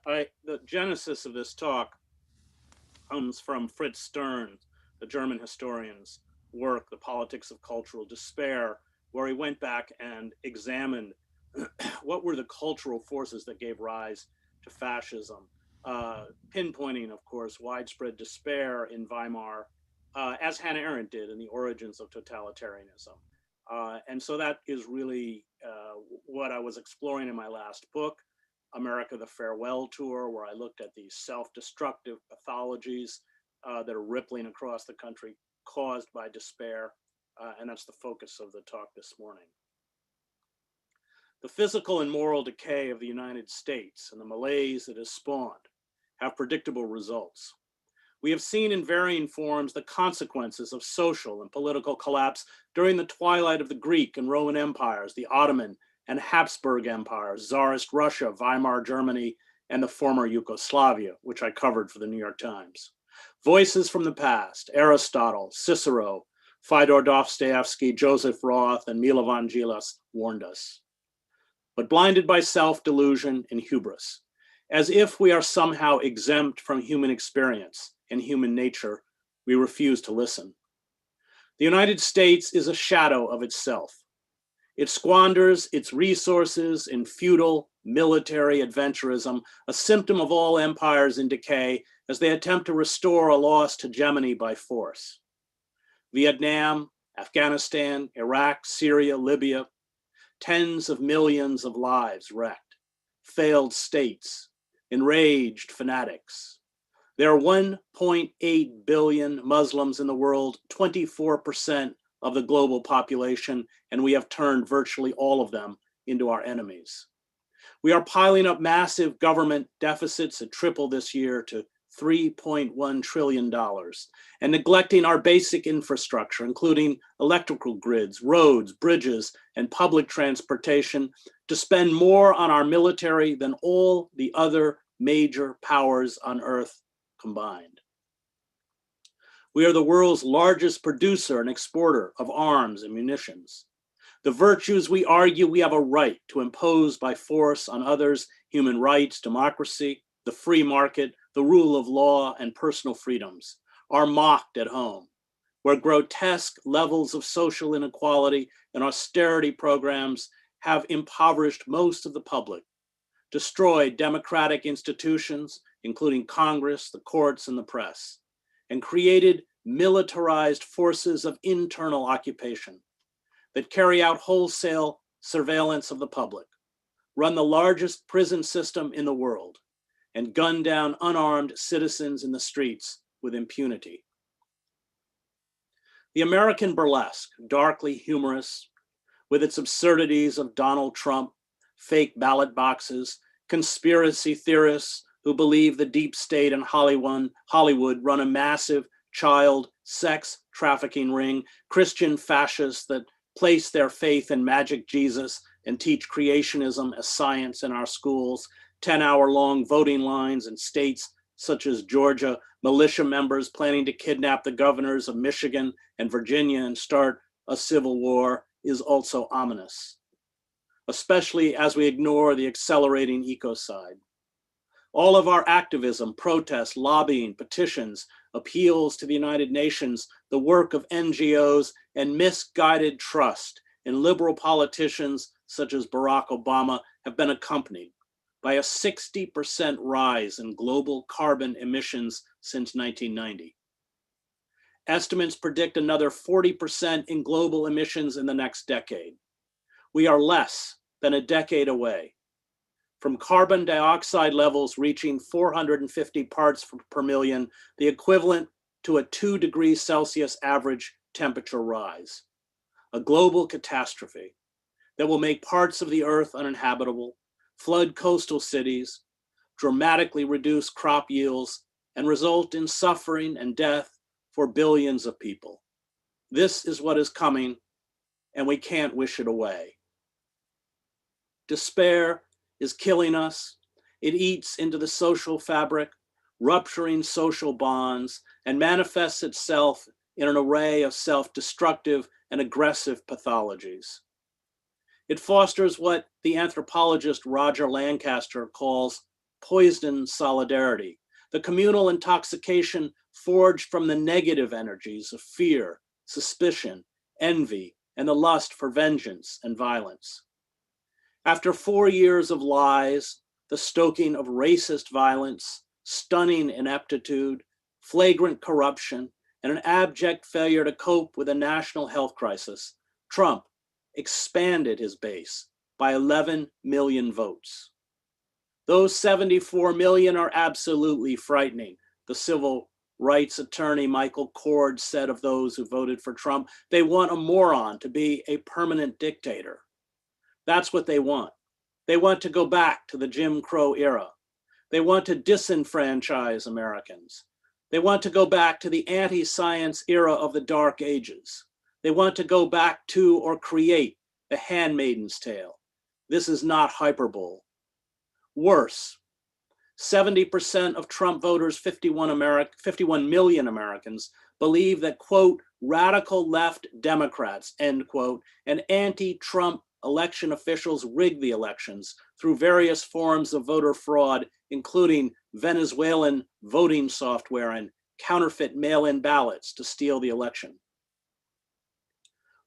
The genesis of this talk comes from Fritz Stern, the German historian's work, The Politics of Cultural Despair, where he went back and examined what were the cultural forces that gave rise to fascism, pinpointing, of course, widespread despair in Weimar, as Hannah Arendt did in The Origins of Totalitarianism. And so that is really what I was exploring in my last book, America, the Farewell Tour, where I looked at these self-destructive pathologies that are rippling across the country caused by despair. And that's the focus of the talk this morning. The physical and moral decay of the United States and the malaise it has spawned have predictable results. We have seen in varying forms the consequences of social and political collapse during the twilight of the Greek and Roman empires, the Ottoman and Habsburg empires, Tsarist Russia, Weimar Germany, and the former Yugoslavia, which I covered for the New York Times. Voices from the past, Aristotle, Cicero, Fyodor Dostoevsky, Joseph Roth, and Milo Vangelis warned us. But blinded by self-delusion and hubris, as if we are somehow exempt from human experience and human nature, we refuse to listen. The United States is a shadow of itself. It squanders its resources in feudal military adventurism, a symptom of all empires in decay as they attempt to restore a lost hegemony by force. Vietnam, Afghanistan, Iraq, Syria, Libya, tens of millions of lives wrecked, failed states, enraged fanatics. There are 1.8 billion Muslims in the world, 24% of the global population, and we have turned virtually all of them into our enemies. We are piling up massive government deficits that triple this year to $3.1 trillion, and neglecting our basic infrastructure, including electrical grids, roads, bridges, and public transportation, to spend more on our military than all the other major powers on Earth combined. We are the world's largest producer and exporter of arms and munitions. The virtues we argue we have a right to impose by force on others, human rights, democracy, the free market, the rule of law, and personal freedoms, are mocked at home, where grotesque levels of social inequality and austerity programs have impoverished most of the public, destroyed democratic institutions, including Congress, the courts, and the press, and created militarized forces of internal occupation that carry out wholesale surveillance of the public, run the largest prison system in the world, and gun down unarmed citizens in the streets with impunity. The American burlesque, darkly humorous, with its absurdities of Donald Trump, fake ballot boxes, conspiracy theorists who believe the deep state and Hollywood run a massive child sex trafficking ring, Christian fascists that place their faith in magic Jesus and teach creationism as science in our schools, 10-hour-long voting lines in states such as Georgia, militia members planning to kidnap the governors of Michigan and Virginia and start a civil war is also ominous, especially as we ignore the accelerating ecocide. All of our activism, protests, lobbying, petitions, appeals to the United Nations, the work of NGOs, and misguided trust in liberal politicians such as Barack Obama have been accompanied by a 60% rise in global carbon emissions since 1990. Estimates predict another 40% in global emissions in the next decade. We are less than a decade away from carbon dioxide levels reaching 450 parts per million, the equivalent to a 2 degrees Celsius average temperature rise, a global catastrophe that will make parts of the earth uninhabitable, flood coastal cities, dramatically reduce crop yields, and result in suffering and death for billions of people. This is what is coming, and we can't wish it away. Despair is killing us. It eats into the social fabric, rupturing social bonds, and manifests itself in an array of self-destructive and aggressive pathologies. It fosters what the anthropologist Roger Lancaster calls poisoned solidarity, the communal intoxication forged from the negative energies of fear, suspicion, envy, and the lust for vengeance and violence. After 4 years of lies, the stoking of racist violence, stunning ineptitude, flagrant corruption, and an abject failure to cope with a national health crisis, Trump expanded his base by 11 million votes. Those 74 million are absolutely frightening. The civil rights attorney Michael Cord said of those who voted for Trump, they want a moron to be a permanent dictator. That's what they want. They want to go back to the Jim Crow era. They want to disenfranchise Americans. They want to go back to the anti-science era of the Dark Ages. They want to go back to or create the Handmaid's Tale. This is not hyperbole. Worse, 70% of Trump voters, 51 million Americans, believe that, quote, radical left Democrats, end quote, and anti-Trump election officials rigged the elections through various forms of voter fraud, including Venezuelan voting software and counterfeit mail-in ballots to steal the election.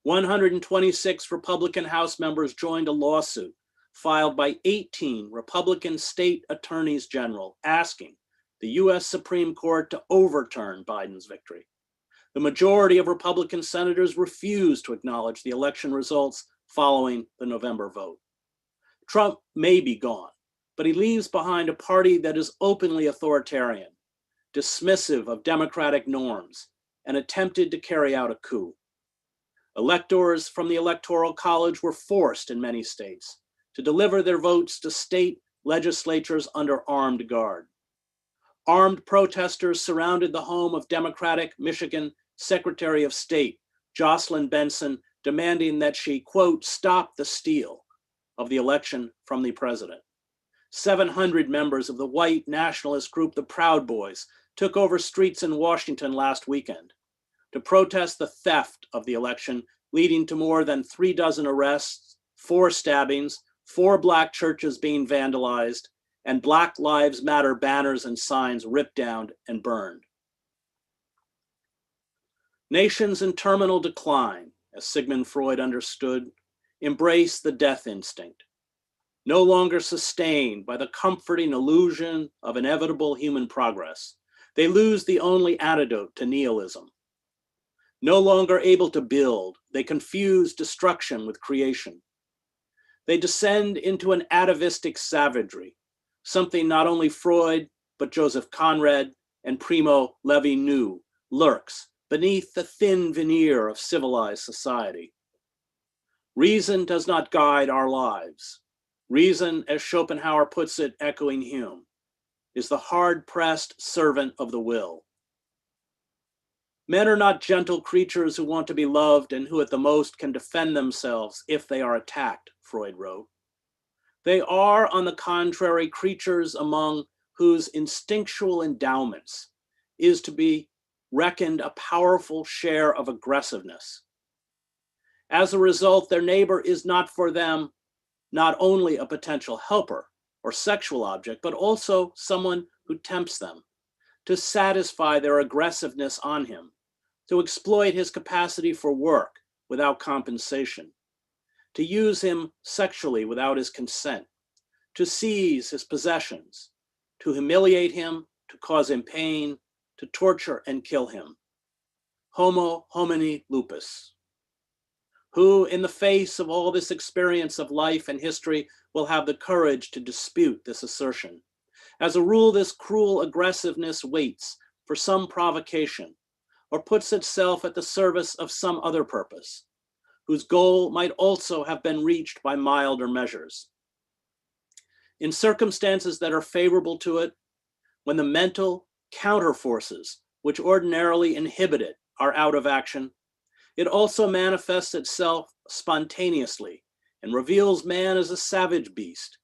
126 Republican House members joined a lawsuit filed by 18 Republican state attorneys general asking the US Supreme Court to overturn Biden's victory. The majority of Republican senators refused to acknowledge the election results following the November vote. Trump may be gone, but he leaves behind a party that is openly authoritarian, dismissive of democratic norms, and attempted to carry out a coup. Electors from the Electoral College were forced in many states to deliver their votes to state legislatures under armed guard. Armed protesters surrounded the home of Democratic Michigan Secretary of State Jocelyn Benson, demanding that she, quote, stop the steal of the election from the president. 700 members of the white nationalist group, the Proud Boys, took over streets in Washington last weekend to protest the theft of the election, leading to more than 36 arrests, 4 stabbings, 4 Black churches being vandalized, and Black Lives Matter banners and signs ripped down and burned. Nations in terminal decline, as Sigmund Freud understood, embrace the death instinct, no longer sustained by the comforting illusion of inevitable human progress. They lose the only antidote to nihilism. No longer able to build, they confuse destruction with creation. They descend into an atavistic savagery, something not only Freud, but Joseph Conrad and Primo Levi knew lurks beneath the thin veneer of civilized society. Reason does not guide our lives. Reason, as Schopenhauer puts it, echoing Hume, is the hard-pressed servant of the will. Men are not gentle creatures who want to be loved and who at the most can defend themselves if they are attacked, Freud wrote. They are, on the contrary, creatures among whose instinctual endowments is to be reckoned a powerful share of aggressiveness. As a result, their neighbor is not for them not only a potential helper or sexual object, but also someone who tempts them to satisfy their aggressiveness on him, to exploit his capacity for work without compensation, to use him sexually without his consent, to seize his possessions, to humiliate him, to cause him pain, to torture and kill him. Homo homini lupus. Who, in the face of all this experience of life and history, will have the courage to dispute this assertion? As a rule, this cruel aggressiveness waits for some provocation or puts itself at the service of some other purpose, whose goal might also have been reached by milder measures. In circumstances that are favorable to it, when the mental counterforces which ordinarily inhibit it are out of action, it also manifests itself spontaneously and reveals man as a savage beast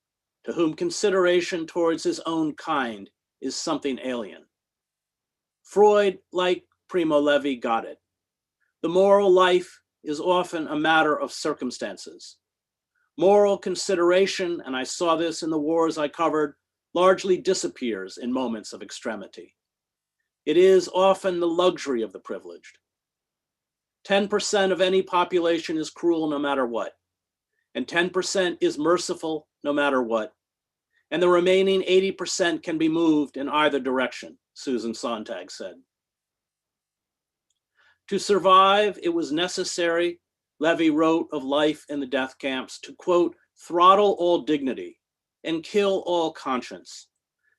to whom consideration towards his own kind is something alien. Freud, like Primo Levi, got it. The moral life is often a matter of circumstances. Moral consideration, and I saw this in the wars I covered, largely disappears in moments of extremity. It is often the luxury of the privileged. 10% of any population is cruel no matter what, and 10% is merciful no matter what, and the remaining 80% can be moved in either direction, Susan Sontag said. To survive, it was necessary, Levy wrote of life in the death camps, to, quote, throttle all dignity and kill all conscience,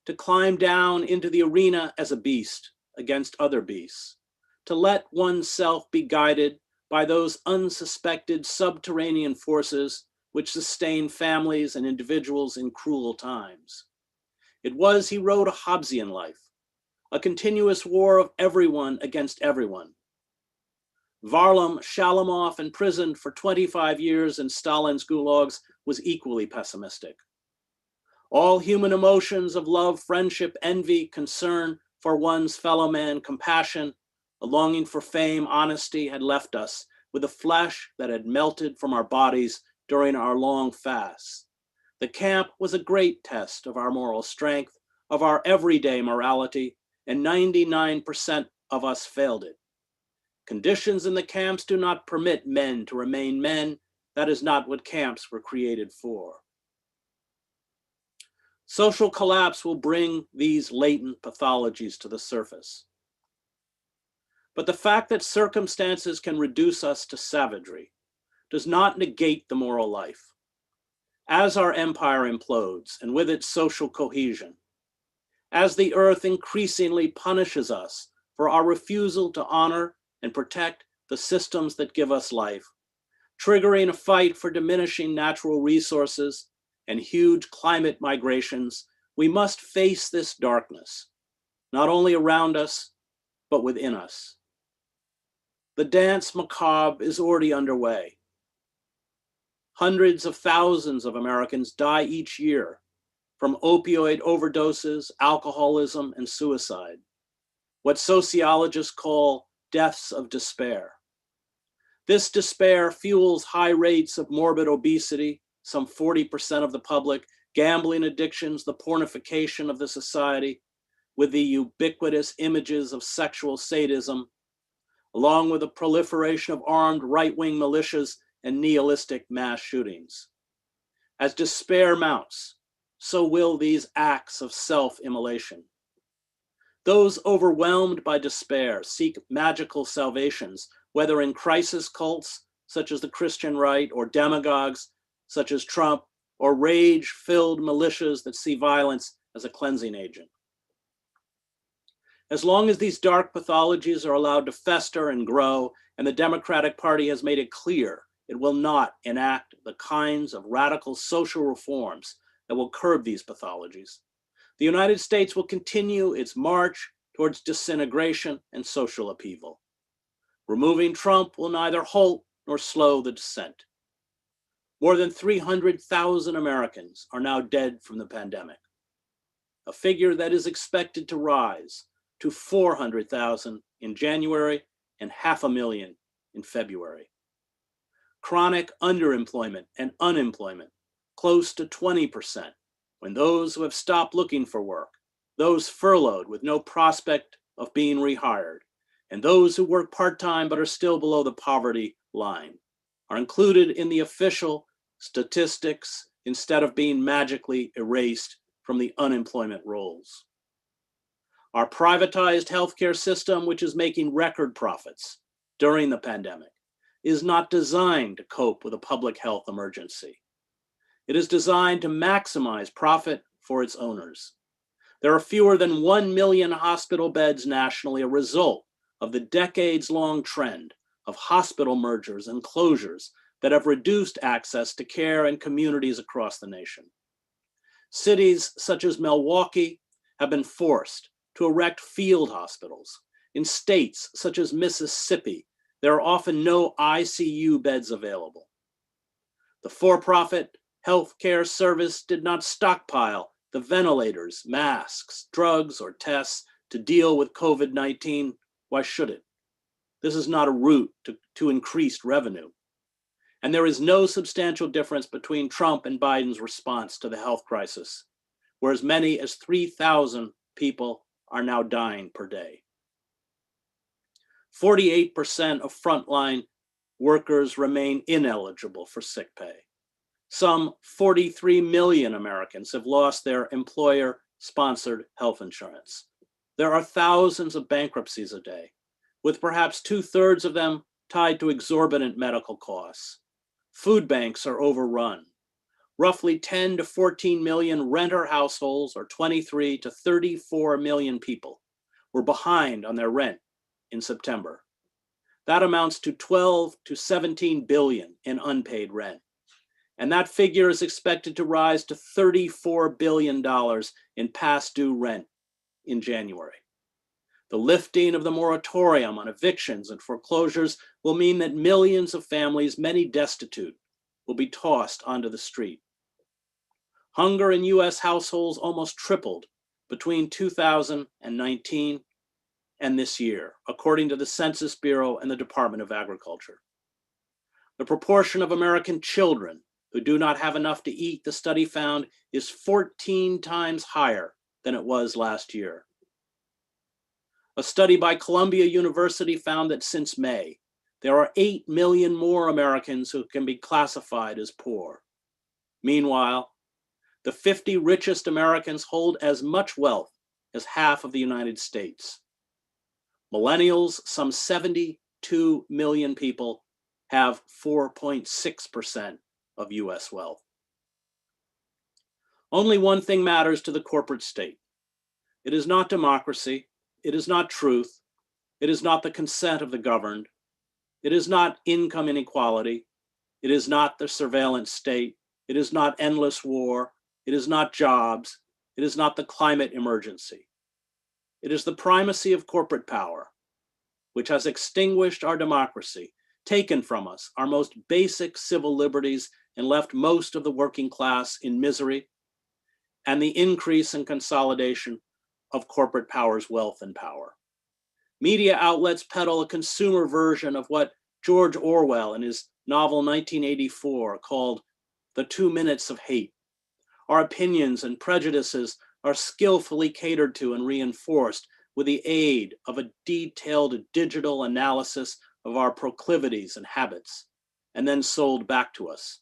to climb down into the arena as a beast against other beasts, to let oneself be guided by those unsuspected subterranean forces which sustain families and individuals in cruel times. It was, he wrote, a Hobbesian life, a continuous war of everyone against everyone. Varlam Shalamov, imprisoned for 25 years in Stalin's gulags, was equally pessimistic. All human emotions of love, friendship, envy, concern for one's fellow man, compassion, a longing for fame, honesty had left us with a flesh that had melted from our bodies during our long fasts. The camp was a great test of our moral strength, of our everyday morality, and 99% of us failed it. Conditions in the camps do not permit men to remain men. That is not what camps were created for. Social collapse will bring these latent pathologies to the surface. But the fact that circumstances can reduce us to savagery does not negate the moral life. As our empire implodes, and with it social cohesion, as the earth increasingly punishes us for our refusal to honor and protect the systems that give us life, triggering a fight for diminishing natural resources and huge climate migrations, we must face this darkness, not only around us, but within us. The dance macabre is already underway. Hundreds of thousands of Americans die each year from opioid overdoses, alcoholism, and suicide, what sociologists call deaths of despair. This despair fuels high rates of morbid obesity, some 40% of the public, gambling addictions, the pornification of the society, with the ubiquitous images of sexual sadism, along with the proliferation of armed right-wing militias and nihilistic mass shootings. As despair mounts, so will these acts of self-immolation. Those overwhelmed by despair seek magical salvations, whether in crisis cults, such as the Christian right, or demagogues, such as Trump, or rage-filled militias that see violence as a cleansing agent. As long as these dark pathologies are allowed to fester and grow, and the Democratic Party has made it clear it will not enact the kinds of radical social reforms that will curb these pathologies, the United States will continue its march towards disintegration and social upheaval. Removing Trump will neither halt nor slow the descent. More than 300,000 Americans are now dead from the pandemic, a figure that is expected to rise to 400,000 in January and 500,000 in February. Chronic underemployment and unemployment, close to 20%, when those who have stopped looking for work, those furloughed with no prospect of being rehired, and those who work part-time but are still below the poverty line, are included in the official statistics instead of being magically erased from the unemployment rolls. Our privatized healthcare system, which is making record profits during the pandemic, is not designed to cope with a public health emergency. It is designed to maximize profit for its owners. There are fewer than 1 million hospital beds nationally, a result of the decades-long trend of hospital mergers and closures that have reduced access to care in communities across the nation. Cities such as Milwaukee have been forced to erect field hospitals. In states such as Mississippi, there are often no ICU beds available. The for-profit healthcare service did not stockpile the ventilators, masks, drugs, or tests to deal with COVID-19. Why should it? This is not a route to increased revenue. And there is no substantial difference between Trump and Biden's response to the health crisis. where as many as 3,000 people are now dying per day. 48% of frontline workers remain ineligible for sick pay. Some 43 million Americans have lost their employer-sponsored health insurance. There are thousands of bankruptcies a day, with perhaps 2/3 of them tied to exorbitant medical costs. Food banks are overrun. Roughly 10 to 14 million renter households, or 23 to 34 million people, were behind on their rent in September. That amounts to 12 to 17 billion in unpaid rent. And that figure is expected to rise to $34 billion in past due rent in January. The lifting of the moratorium on evictions and foreclosures will mean that millions of families, many destitute, will be tossed onto the street. Hunger in US households almost tripled between 2019 and this year, according to the Census Bureau and the Department of Agriculture. The proportion of American children who do not have enough to eat, the study found, is 14 times higher than it was last year. A study by Columbia University found that since May, there are 8 million more Americans who can be classified as poor. Meanwhile, the 50 richest Americans hold as much wealth as half of the United States. Millennials, some 72 million people, have 4.6% of US wealth. Only one thing matters to the corporate state. It is not democracy. It is not truth. It is not the consent of the governed. It is not income inequality. It is not the surveillance state. It is not endless war. It is not jobs. It is not the climate emergency. It is the primacy of corporate power, which has extinguished our democracy, taken from us our most basic civil liberties, and left most of the working class in misery, and the increase and consolidation of corporate power's wealth and power. Media outlets peddle a consumer version of what George Orwell in his novel 1984 called the 2 minutes of hate. Our opinions and prejudices are skillfully catered to and reinforced with the aid of a detailed digital analysis of our proclivities and habits, and then sold back to us.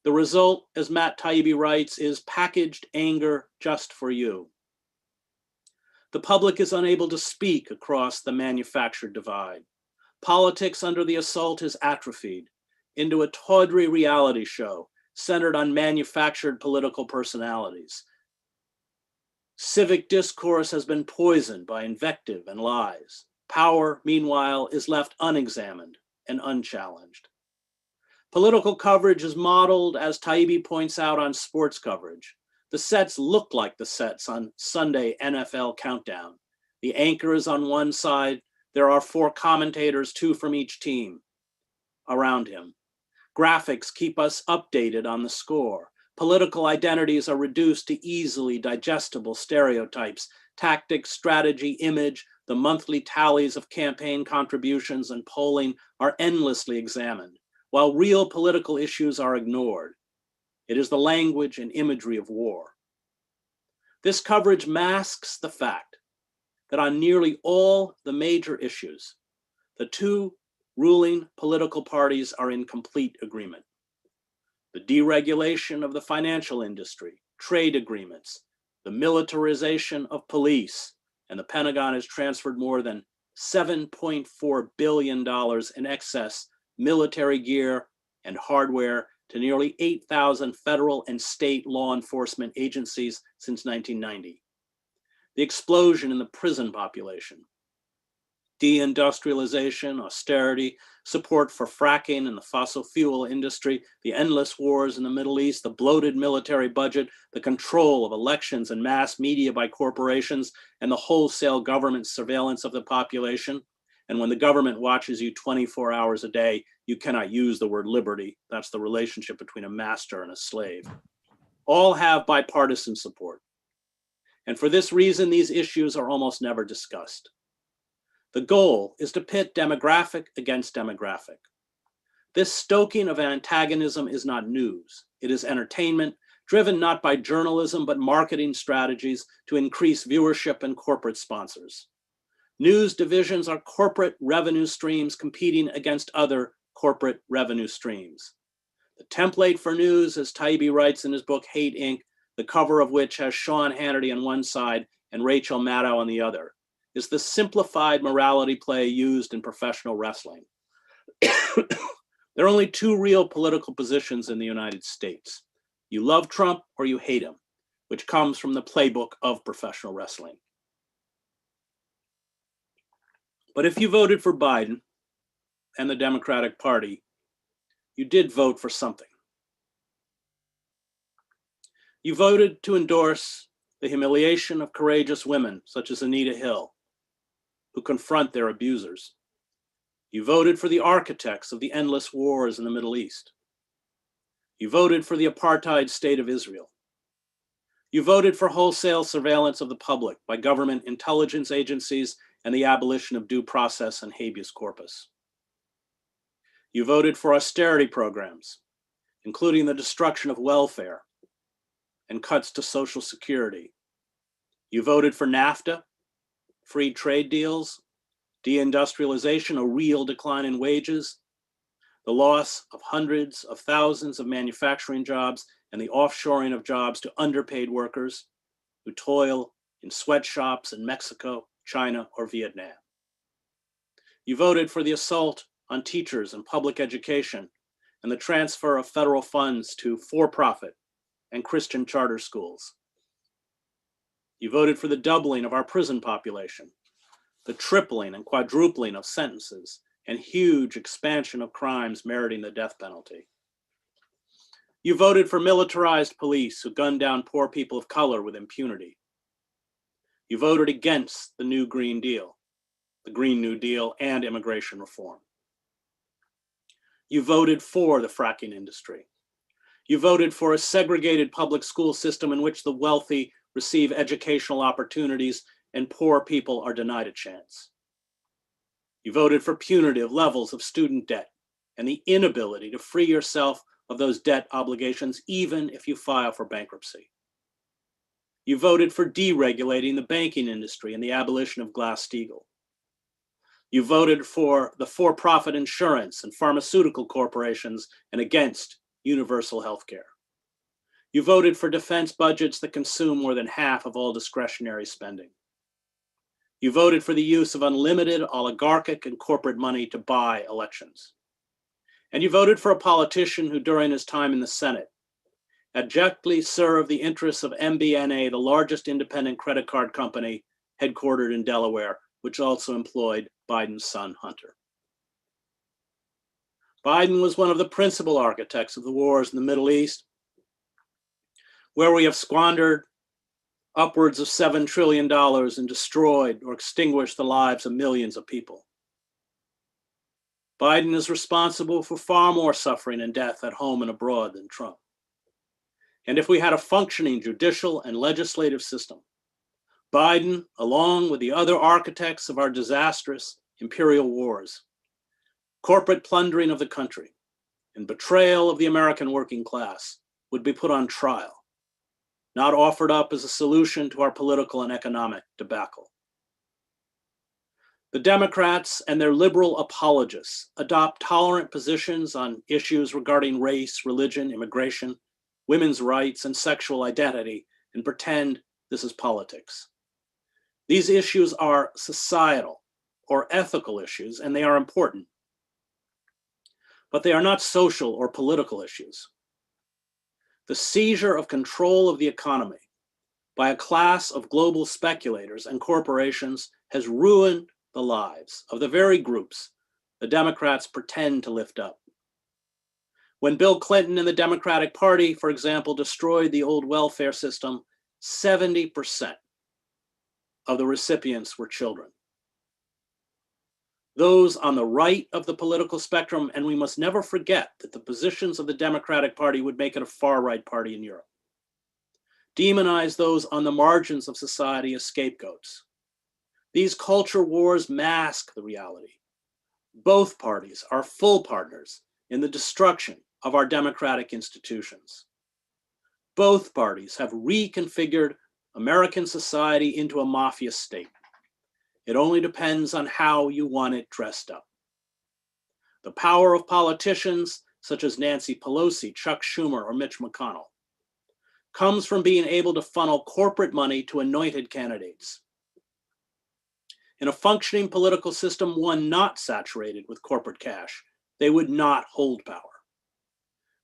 The result, as Matt Taibbi writes, is packaged anger just for you. The public is unable to speak across the manufactured divide. Politics under the assault is atrophied into a tawdry reality show centered on manufactured political personalities. Civic discourse has been poisoned by invective and lies. Power, meanwhile, is left unexamined and unchallenged. Political coverage is modeled, as Taibbi points out, on sports coverage. The sets look like the sets on Sunday NFL Countdown. The anchor is on one side. There are 4 commentators, 2 from each team, around him. Graphics keep us updated on the score. Political identities are reduced to easily digestible stereotypes. Tactics, strategy, image, the monthly tallies of campaign contributions and polling are endlessly examined, while real political issues are ignored. It is the language and imagery of war. This coverage masks the fact that on nearly all the major issues, the 2 ruling political parties are in complete agreement. The deregulation of the financial industry, trade agreements, the militarization of police, and the Pentagon has transferred more than $7.4 billion in excess military gear and hardware to nearly 8,000 federal and state law enforcement agencies since 1990. The explosion in the prison population, deindustrialization, austerity, support for fracking and the fossil fuel industry, the endless wars in the Middle East, the bloated military budget, the control of elections and mass media by corporations, and the wholesale government surveillance of the population. And when the government watches you 24 hours a day, you cannot use the word liberty. That's the relationship between a master and a slave. All have bipartisan support. And for this reason, these issues are almost never discussed. The goal is to pit demographic against demographic. This stoking of antagonism is not news. It is entertainment, driven not by journalism, but marketing strategies to increase viewership and corporate sponsors. News divisions are corporate revenue streams competing against other corporate revenue streams. The template for news, as Taibbi writes in his book, Hate Inc., the cover of which has Sean Hannity on one side and Rachel Maddow on the other, is the simplified morality play used in professional wrestling. There are only two real political positions in the United States. You love Trump or you hate him, which comes from the playbook of professional wrestling. But if you voted for Biden and the Democratic Party, you did vote for something. You voted to endorse the humiliation of courageous women, such as Anita Hill, who confront their abusers. You voted for the architects of the endless wars in the Middle East. You voted for the apartheid state of Israel. You voted for wholesale surveillance of the public by government intelligence agencies and the abolition of due process and habeas corpus. You voted for austerity programs, including the destruction of welfare and cuts to Social Security. You voted for NAFTA, free trade deals, deindustrialization, a real decline in wages, the loss of hundreds of thousands of manufacturing jobs, and the offshoring of jobs to underpaid workers who toil in sweatshops in Mexico, China, or Vietnam. You voted for the assault on teachers and public education and the transfer of federal funds to for-profit and Christian charter schools. You voted for the doubling of our prison population, the tripling and quadrupling of sentences, and huge expansion of crimes meriting the death penalty. You voted for militarized police who gunned down poor people of color with impunity. You voted against the new Green Deal, the Green New Deal, and immigration reform. You voted for the fracking industry. You voted for a segregated public school system in which the wealthy receive educational opportunities and poor people are denied a chance. You voted for punitive levels of student debt and the inability to free yourself of those debt obligations, even if you file for bankruptcy. You voted for deregulating the banking industry and the abolition of Glass-Steagall. You voted for the for-profit insurance and pharmaceutical corporations and against universal health care. You voted for defense budgets that consume more than half of all discretionary spending. You voted for the use of unlimited oligarchic and corporate money to buy elections. And you voted for a politician who, during his time in the Senate, abjectly served the interests of MBNA, the largest independent credit card company headquartered in Delaware, which also employed Biden's son, Hunter. Biden was one of the principal architects of the wars in the Middle East, where we have squandered upwards of $7 trillion and destroyed or extinguished the lives of millions of people. Biden is responsible for far more suffering and death at home and abroad than Trump. And if we had a functioning judicial and legislative system, Biden, along with the other architects of our disastrous imperial wars, corporate plundering of the country, and betrayal of the American working class, would be put on trial, not offered up as a solution to our political and economic debacle. The Democrats and their liberal apologists adopt tolerant positions on issues regarding race, religion, immigration, women's rights, and sexual identity, and pretend this is politics. These issues are societal or ethical issues, and they are important. But they are not social or political issues. The seizure of control of the economy by a class of global speculators and corporations has ruined the lives of the very groups the Democrats pretend to lift up. When Bill Clinton and the Democratic Party, for example, destroyed the old welfare system, 70% of the recipients were children. Those on the right of the political spectrum, and we must never forget that the positions of the Democratic Party would make it a far-right party in Europe, demonize those on the margins of society as scapegoats. These culture wars mask the reality. Both parties are full partners in the destruction of our democratic institutions. Both parties have reconfigured American society into a mafia state. It only depends on how you want it dressed up. The power of politicians such as Nancy Pelosi, Chuck Schumer, or Mitch McConnell comes from being able to funnel corporate money to anointed candidates. In a functioning political system, one not saturated with corporate cash, they would not hold power.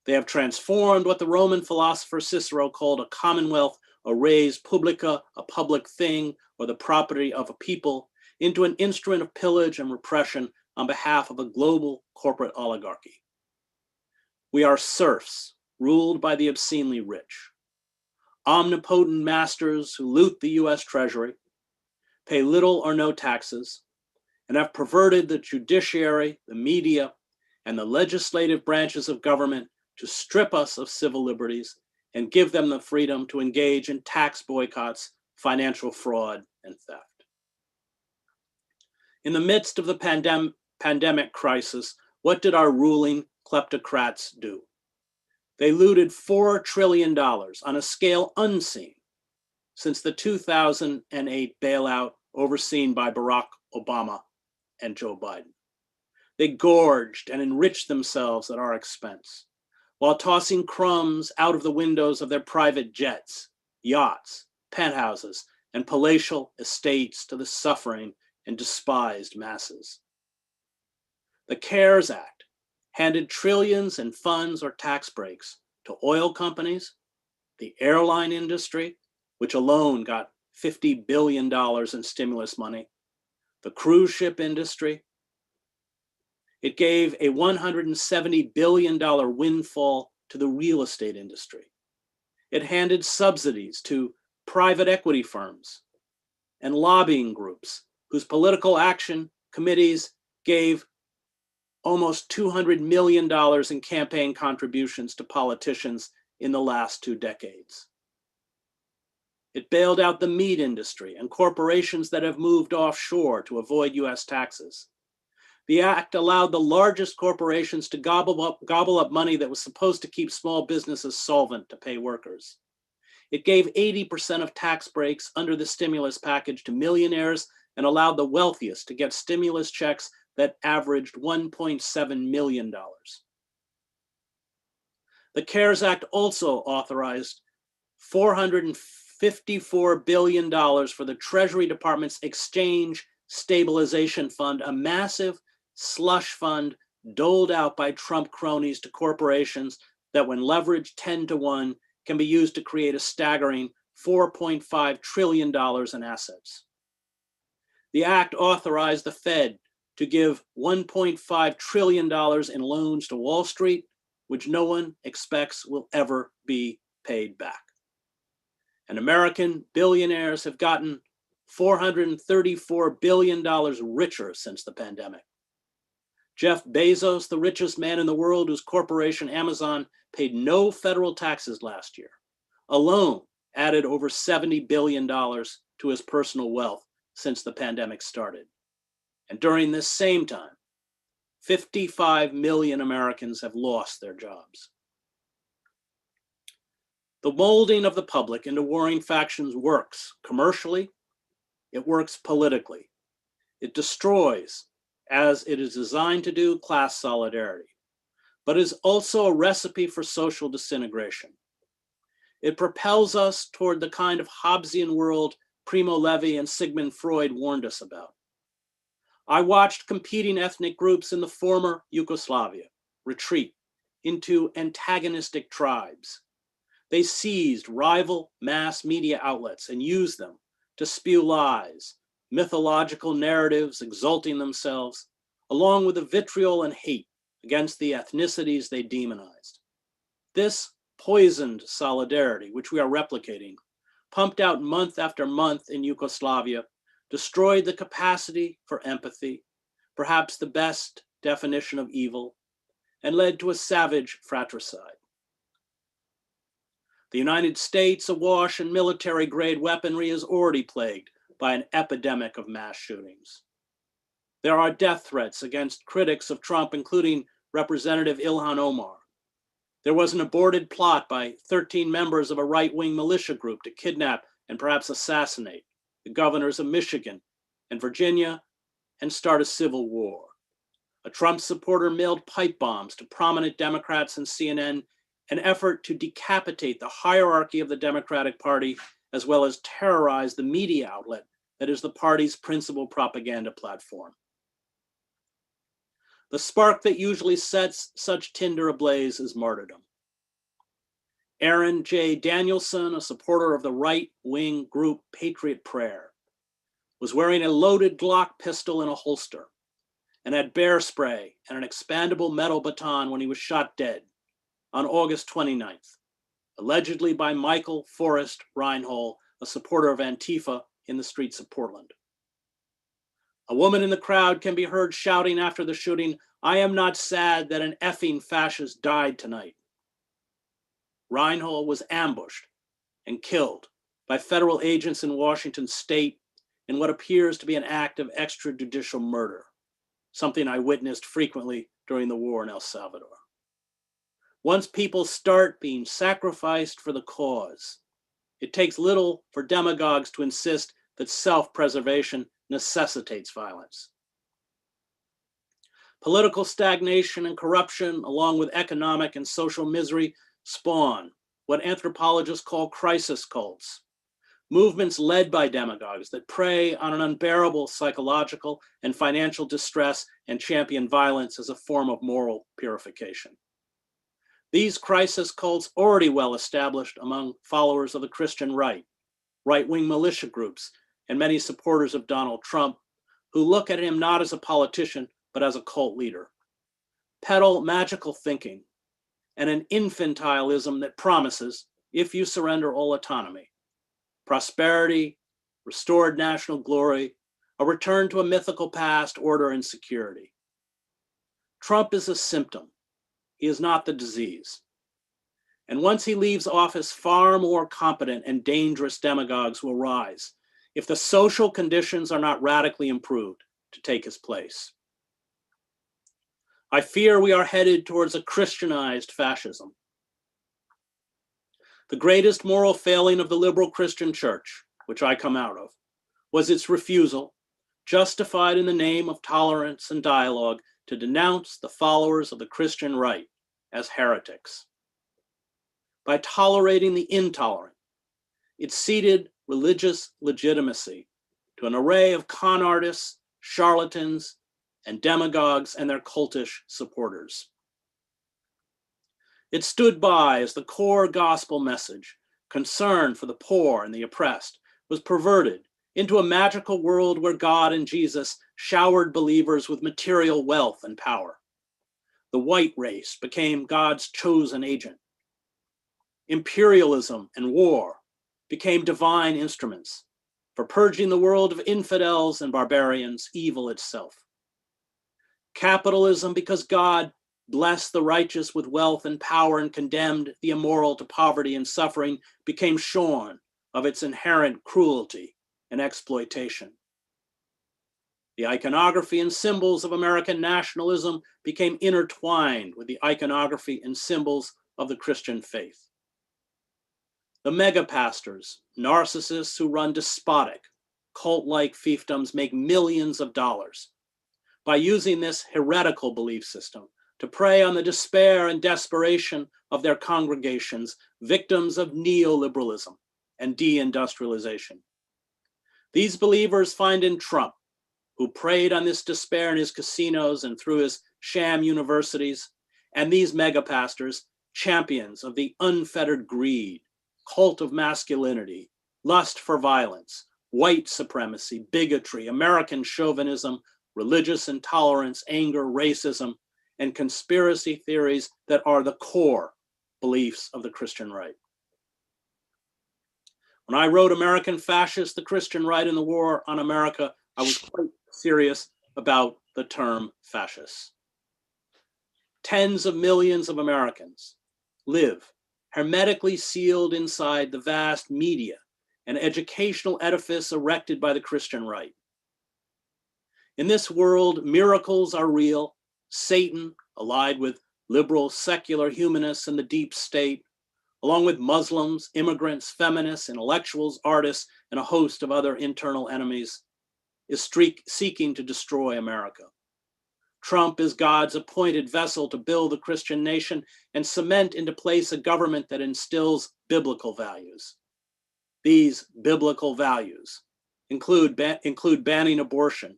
They have transformed what the Roman philosopher Cicero called a commonwealth, a res publica, a public thing, or the property of a people, into an instrument of pillage and repression on behalf of a global corporate oligarchy. We are serfs ruled by the obscenely rich, omnipotent masters who loot the US Treasury, pay little or no taxes, and have perverted the judiciary, the media, and the legislative branches of government to strip us of civil liberties and give them the freedom to engage in tax boycotts, financial fraud, and theft. In the midst of the pandemic crisis, what did our ruling kleptocrats do? They looted $4 trillion on a scale unseen since the 2008 bailout overseen by Barack Obama and Joe Biden. They gorged and enriched themselves at our expense, while tossing crumbs out of the windows of their private jets, yachts, penthouses, and palatial estates to the suffering and despised masses. The CARES Act handed trillions in funds or tax breaks to oil companies, the airline industry, which alone got $50 billion in stimulus money, the cruise ship industry. It gave a $170 billion windfall to the real estate industry. It handed subsidies to private equity firms and lobbying groups whose political action committees gave almost $200 million in campaign contributions to politicians in the last 2 decades. It bailed out the meat industry and corporations that have moved offshore to avoid US taxes. The act allowed the largest corporations to gobble up money that was supposed to keep small businesses solvent to pay workers. It gave 80% of tax breaks under the stimulus package to millionaires and allowed the wealthiest to get stimulus checks that averaged $1.7 million. The CARES Act also authorized $454 billion for the Treasury Department's Exchange Stabilization Fund, a massive slush fund doled out by Trump cronies to corporations that, when leveraged 10 to 1, can be used to create a staggering $4.5 trillion in assets. The act authorized the Fed to give $1.5 trillion in loans to Wall Street, which no one expects will ever be paid back. And American billionaires have gotten $434 billion richer since the pandemic. Jeff Bezos, the richest man in the world, whose corporation Amazon paid no federal taxes last year, alone added over $70 billion to his personal wealth since the pandemic started. And during this same time, 55 million Americans have lost their jobs. The molding of the public into warring factions works commercially, it works politically. It destroys, as it is designed to do, class solidarity, but is also a recipe for social disintegration. It propels us toward the kind of Hobbesian world Primo Levi and Sigmund Freud warned us about. I watched competing ethnic groups in the former Yugoslavia retreat into antagonistic tribes. They seized rival mass media outlets and used them to spew lies, mythological narratives exalting themselves, along with the vitriol and hate against the ethnicities they demonized. This poisoned solidarity, which we are replicating, pumped out month after month in Yugoslavia, destroyed the capacity for empathy, perhaps the best definition of evil, and led to a savage fratricide. The United States, awash in military-grade weaponry, is already plagued by an epidemic of mass shootings. There are death threats against critics of Trump, including Representative Ilhan Omar. There was an aborted plot by 13 members of a right-wing militia group to kidnap and perhaps assassinate the governors of Michigan and Virginia and start a civil war. A Trump supporter mailed pipe bombs to prominent Democrats and CNN, an effort to decapitate the hierarchy of the Democratic Party, as well as terrorize the media outlet that is the party's principal propaganda platform. The spark that usually sets such tinder ablaze is martyrdom. Aaron J. Danielson, a supporter of the right-wing group Patriot Prayer, was wearing a loaded Glock pistol in a holster and had bear spray and an expandable metal baton when he was shot dead on August 29th, allegedly by Michael Forrest Reinhold, a supporter of Antifa in the streets of Portland. A woman in the crowd can be heard shouting after the shooting, "I am not sad that an effing fascist died tonight." Reinhold was ambushed and killed by federal agents in Washington state in what appears to be an act of extrajudicial murder, something I witnessed frequently during the war in El Salvador. Once people start being sacrificed for the cause, it takes little for demagogues to insist that self-preservation necessitates violence. Political stagnation and corruption, along with economic and social misery, spawn what anthropologists call crisis cults, movements led by demagogues that prey on an unbearable psychological and financial distress and champion violence as a form of moral purification. These crisis cults, already well established among followers of the Christian right, right-wing militia groups, and many supporters of Donald Trump, who look at him not as a politician, but as a cult leader, peddle magical thinking and an infantilism that promises, if you surrender all autonomy, prosperity, restored national glory, a return to a mythical past, order, and security. Trump is a symptom. He is not the disease. And once he leaves office, far more competent and dangerous demagogues will rise if the social conditions are not radically improved to take his place. I fear we are headed towards a Christianized fascism. The greatest moral failing of the liberal Christian church, which I come out of, was its refusal, justified in the name of tolerance and dialogue, to denounce the followers of the Christian right as heretics. By tolerating the intolerant, it ceded religious legitimacy to an array of con artists, charlatans, and demagogues and their cultish supporters. It stood by as the core gospel message, concern for the poor and the oppressed, was perverted into a magical world where God and Jesus showered believers with material wealth and power. The white race became God's chosen agent. Imperialism and war became divine instruments for purging the world of infidels and barbarians, evil itself. Capitalism, because God blessed the righteous with wealth and power and condemned the immoral to poverty and suffering, became shorn of its inherent cruelty and exploitation. The iconography and symbols of American nationalism became intertwined with the iconography and symbols of the Christian faith. The megapastors, narcissists who run despotic, cult-like fiefdoms, make millions of dollars by using this heretical belief system to prey on the despair and desperation of their congregations, victims of neoliberalism and deindustrialization. These believers find in Trump, who preyed on this despair in his casinos and through his sham universities, and these megapastors, champions of the unfettered greed, cult of masculinity, lust for violence, white supremacy, bigotry, American chauvinism, religious intolerance, anger, racism, and conspiracy theories that are the core beliefs of the Christian right. When I wrote American Fascists, the Christian Right in the War on America, I was quite serious about the term fascists. Tens of millions of Americans live hermetically sealed inside the vast media and educational edifice erected by the Christian right. In this world, miracles are real. Satan, allied with liberal, secular humanists and the deep state, along with Muslims, immigrants, feminists, intellectuals, artists, and a host of other internal enemies, is seeking to destroy America. Trump is God's appointed vessel to build a Christian nation and cement into place a government that instills biblical values. These biblical values include banning abortion,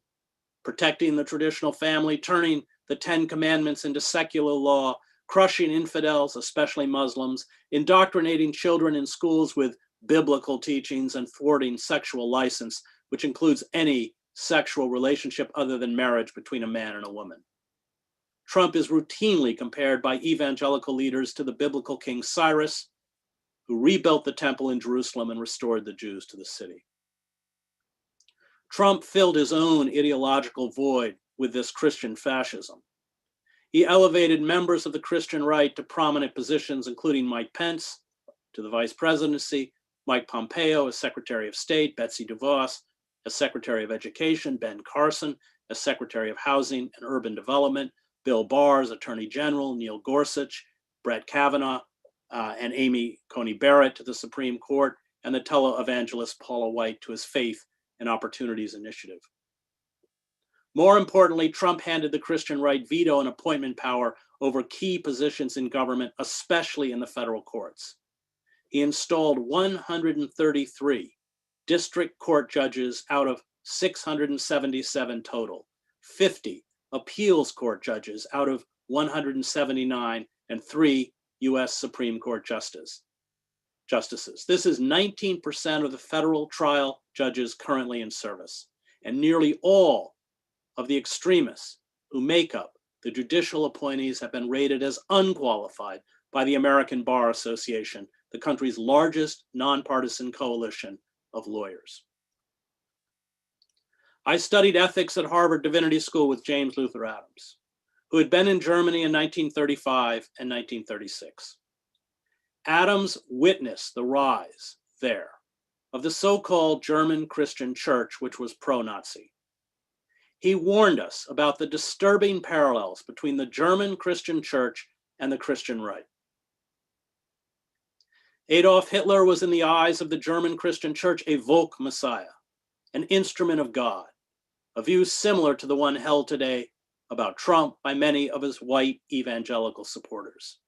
protecting the traditional family, turning the 10 Commandments into secular law, crushing infidels, especially Muslims, indoctrinating children in schools with biblical teachings, and thwarting sexual license, which includes any sexual relationship other than marriage between a man and a woman. Trump is routinely compared by evangelical leaders to the biblical King Cyrus, who rebuilt the temple in Jerusalem and restored the Jews to the city. Trump filled his own ideological void with this Christian fascism. He elevated members of the Christian right to prominent positions, including Mike Pence to the vice presidency, Mike Pompeo as Secretary of State, Betsy DeVos as Secretary of Education, Ben Carson as Secretary of Housing and Urban Development, Bill Barr as Attorney General, Neil Gorsuch, Brett Kavanaugh, and Amy Coney Barrett to the Supreme Court, and the televangelist Paula White to his Faith and Opportunities Initiative. More importantly, Trump handed the Christian right veto and appointment power over key positions in government, especially in the federal courts. He installed 133 district court judges out of 677 total, 50 appeals court judges out of 179, and 3 U.S. Supreme Court justices. This is 19% of the federal trial judges currently in service, and nearly all of the extremists who make up the judicial appointees have been rated as unqualified by the American Bar Association, the country's largest nonpartisan coalition of lawyers. I studied ethics at Harvard Divinity School with James Luther Adams, who had been in Germany in 1935 and 1936. Adams witnessed the rise there of the so-called German Christian Church, which was pro-Nazi. He warned us about the disturbing parallels between the German Christian Church and the Christian right. Adolf Hitler was in the eyes of the German Christian Church a Volk Messiah, an instrument of God, a view similar to the one held today about Trump by many of his white evangelical supporters.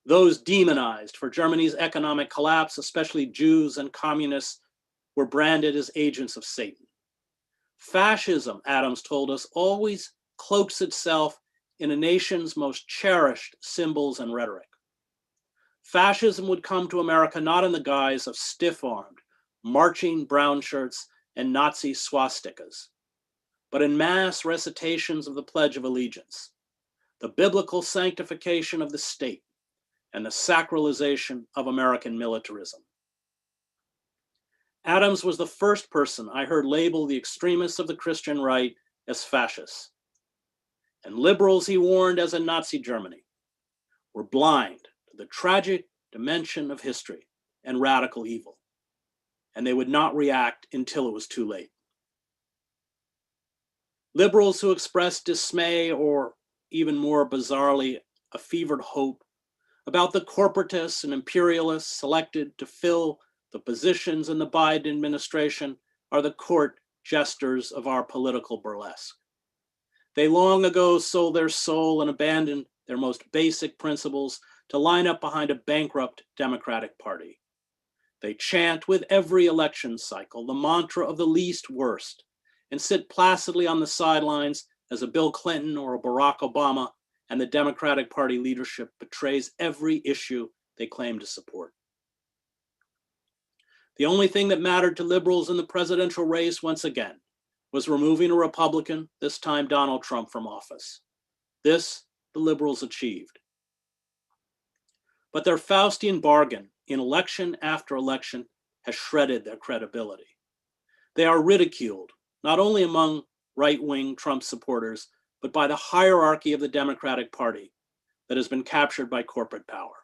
Those demonized for Germany's economic collapse, especially Jews and communists, were branded as agents of Satan. Fascism, Adams told us, always cloaks itself in a nation's most cherished symbols and rhetoric. Fascism would come to America not in the guise of stiff-armed, marching brown shirts and Nazi swastikas, but in mass recitations of the Pledge of Allegiance, the biblical sanctification of the state, and the sacralization of American militarism. Adams was the first person I heard label the extremists of the Christian right as fascists. And liberals, he warned, as in Nazi Germany, were blind to the tragic dimension of history and radical evil, and they would not react until it was too late. Liberals who expressed dismay, or even more bizarrely, a fevered hope about the corporatists and imperialists selected to fill the positions in the Biden administration are the court jesters of our political burlesque. They long ago sold their soul and abandoned their most basic principles to line up behind a bankrupt Democratic Party. They chant with every election cycle the mantra of the least worst and sit placidly on the sidelines as a Bill Clinton or a Barack Obama and the Democratic Party leadership betrays every issue they claim to support. The only thing that mattered to liberals in the presidential race, once again, was removing a Republican, this time Donald Trump, from office. This the liberals achieved. But their Faustian bargain in election after election has shredded their credibility. They are ridiculed, not only among right-wing Trump supporters, but by the hierarchy of the Democratic Party that has been captured by corporate power.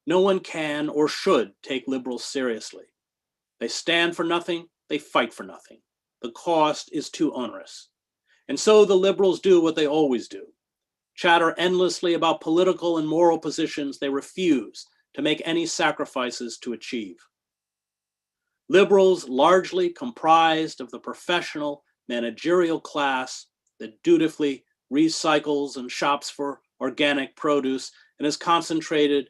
No one can or should take liberals seriously. They stand for nothing, they fight for nothing. The cost is too onerous. And so the liberals do what they always do: chatter endlessly about political and moral positions they refuse to make any sacrifices to achieve. Liberals, largely comprised of the professional, managerial class that dutifully recycles and shops for organic produce and is concentrated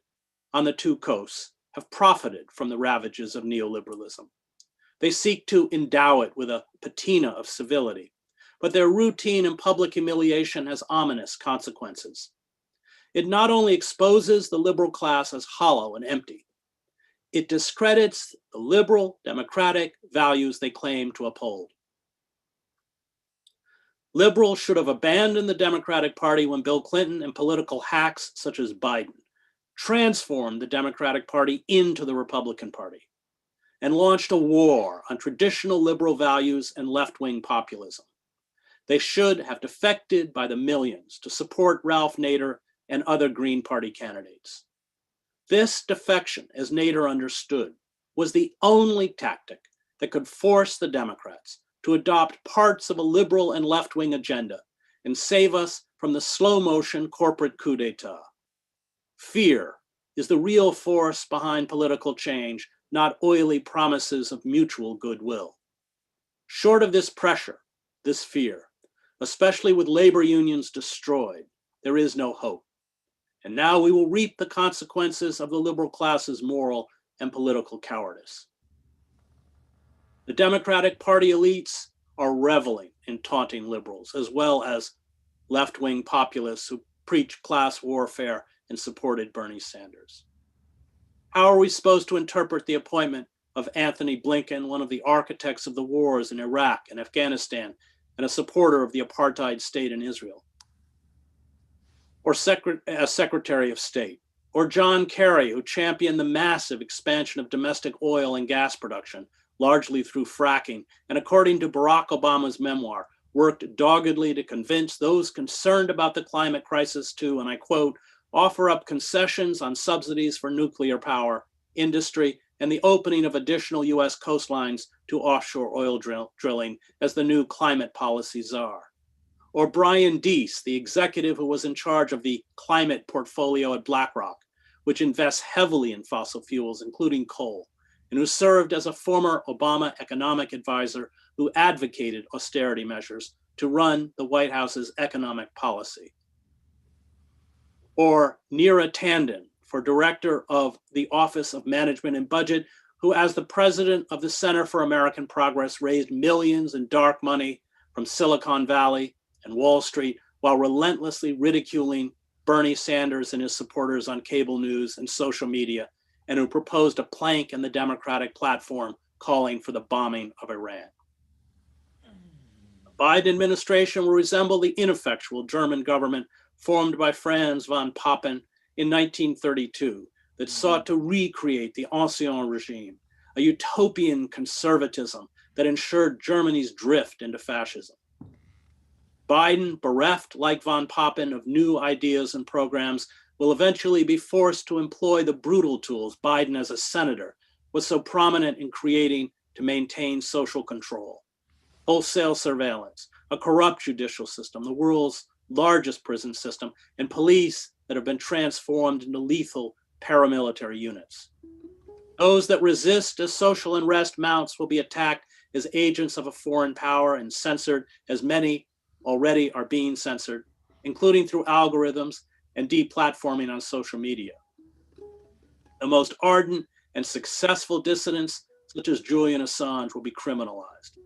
on the two coasts, have profited from the ravages of neoliberalism. They seek to endow it with a patina of civility, but their routine and public humiliation has ominous consequences. It not only exposes the liberal class as hollow and empty, it discredits the liberal democratic values they claim to uphold. Liberals should have abandoned the Democratic Party when Bill Clinton and political hacks such as Biden transformed the Democratic Party into the Republican Party and launched a war on traditional liberal values and left-wing populism. They should have defected by the millions to support Ralph Nader and other Green Party candidates. This defection, as Nader understood, was the only tactic that could force the Democrats to adopt parts of a liberal and left-wing agenda and save us from the slow-motion corporate coup d'etat. Fear is the real force behind political change, not oily promises of mutual goodwill. Short of this pressure, this fear, especially with labor unions destroyed, there is no hope. And now we will reap the consequences of the liberal class's moral and political cowardice. The Democratic Party elites are reveling in taunting liberals, as well as left-wing populists who preach class warfare and supported Bernie Sanders. How are we supposed to interpret the appointment of Anthony Blinken, one of the architects of the wars in Iraq and Afghanistan, and a supporter of the apartheid state in Israel? Or as Secretary of State, or John Kerry, who championed the massive expansion of domestic oil and gas production, largely through fracking, and according to Barack Obama's memoir, worked doggedly to convince those concerned about the climate crisis to, and I quote, offer up concessions on subsidies for nuclear power, industry, and the opening of additional US coastlines to offshore oil drilling as the new climate policy czar. Or Brian Deese, the executive who was in charge of the climate portfolio at BlackRock, which invests heavily in fossil fuels, including coal, and who served as a former Obama economic advisor who advocated austerity measures to run the White House's economic policy. Or Neera Tanden, for director of the Office of Management and Budget, who as the president of the Center for American Progress raised millions in dark money from Silicon Valley and Wall Street while relentlessly ridiculing Bernie Sanders and his supporters on cable news and social media, and who proposed a plank in the Democratic platform calling for the bombing of Iran. The Biden administration will resemble the ineffectual German government formed by Franz von Papen in 1932 that sought to recreate the Ancien regime, a utopian conservatism that ensured Germany's drift into fascism. Biden, bereft like von Papen of new ideas and programs, will eventually be forced to employ the brutal tools Biden as a senator was so prominent in creating to maintain social control. Wholesale surveillance, a corrupt judicial system, the world's largest prison system, and police that have been transformed into lethal paramilitary units. Those that resist as social unrest mounts will be attacked as agents of a foreign power and censored, as many already are being censored, including through algorithms and deplatforming on social media. The most ardent and successful dissidents, such as Julian Assange, will be criminalized.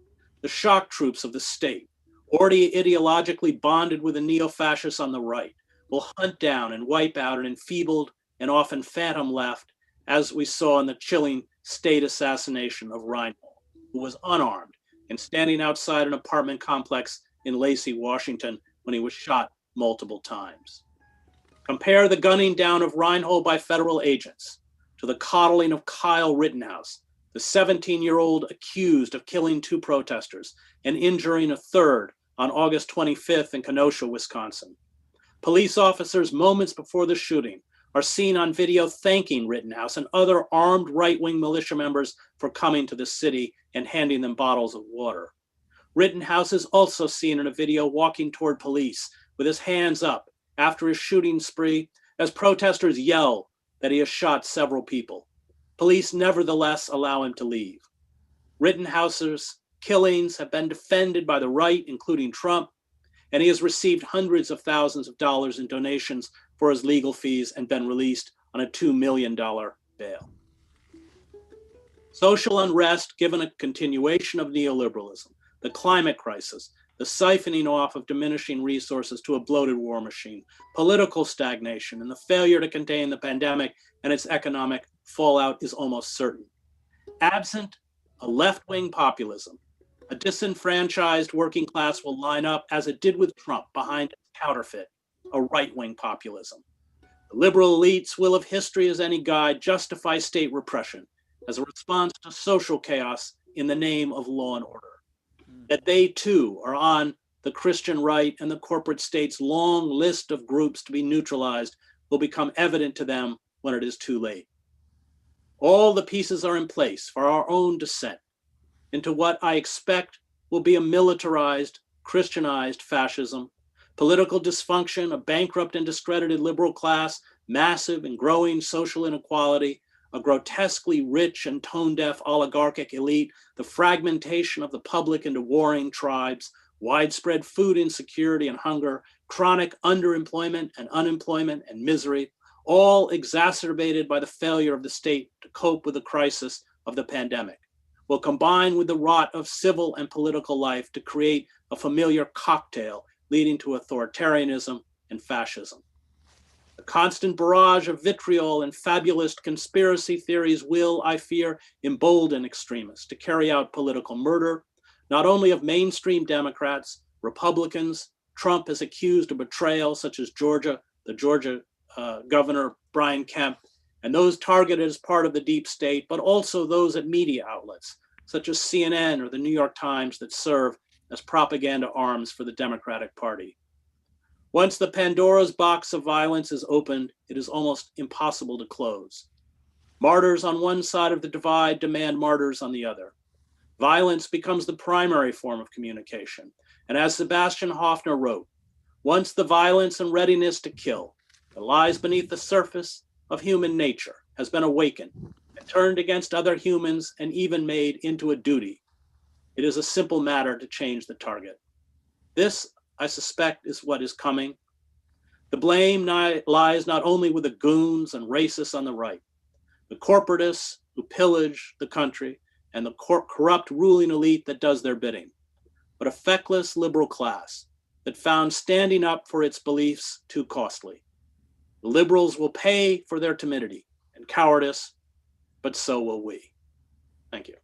The shock troops of the state, already ideologically bonded with the neo-fascists on the right, will hunt down and wipe out an enfeebled and often phantom left, as we saw in the chilling state assassination of Reinhold, who was unarmed and standing outside an apartment complex in Lacey, Washington, when he was shot multiple times. Compare the gunning down of Reinhold by federal agents to the coddling of Kyle Rittenhouse, the 17-year-old accused of killing 2 protesters and injuring a third on August 25th in Kenosha, Wisconsin. Police officers moments before the shooting are seen on video thanking Rittenhouse and other armed right-wing militia members for coming to the city and handing them bottles of water. Rittenhouse is also seen in a video walking toward police with his hands up after his shooting spree as protesters yell that he has shot several people. Police nevertheless allow him to leave. Rittenhouse's killings have been defended by the right, including Trump, and he has received hundreds of thousands of dollars in donations for his legal fees and been released on a $2 million bail. Social unrest, given a continuation of neoliberalism, the climate crisis, the siphoning off of diminishing resources to a bloated war machine, political stagnation, and the failure to contain the pandemic and its economic fallout is almost certain. Absent a left-wing populism, a disenfranchised working class will line up, as it did with Trump, behind counterfeit, a right-wing populism. The liberal elites will, if history is any guide, justify state repression as a response to social chaos in the name of law and order. That they too are on the Christian right and the corporate state's long list of groups to be neutralized will become evident to them when it is too late. All the pieces are in place for our own descent into what I expect will be a militarized, Christianized fascism, political dysfunction, a bankrupt and discredited liberal class, massive and growing social inequality, a grotesquely rich and tone-deaf oligarchic elite, the fragmentation of the public into warring tribes, widespread food insecurity and hunger, chronic underemployment and unemployment and misery, all exacerbated by the failure of the state to cope with the crisis of the pandemic, will combine with the rot of civil and political life to create a familiar cocktail leading to authoritarianism and fascism. The constant barrage of vitriol and fabulous conspiracy theories will, I fear, embolden extremists to carry out political murder, not only of mainstream Democrats, Republicans. Trump is accused of betrayal, such as the Georgia Governor Brian Kemp, and those targeted as part of the deep state, but also those at media outlets, such as CNN or the New York Times, that serve as propaganda arms for the Democratic Party. Once the Pandora's box of violence is opened, it is almost impossible to close. Martyrs on one side of the divide demand martyrs on the other. Violence becomes the primary form of communication. And as Sebastian Hoffner wrote, once the violence and readiness to kill that lies beneath the surface of human nature has been awakened and turned against other humans and even made into a duty, it is a simple matter to change the target. This, I suspect, is what is coming. The blame lies not only with the goons and racists on the right, the corporatists who pillage the country, and the corrupt ruling elite that does their bidding, but a feckless liberal class that found standing up for its beliefs too costly. The liberals will pay for their timidity and cowardice, but so will we. Thank you.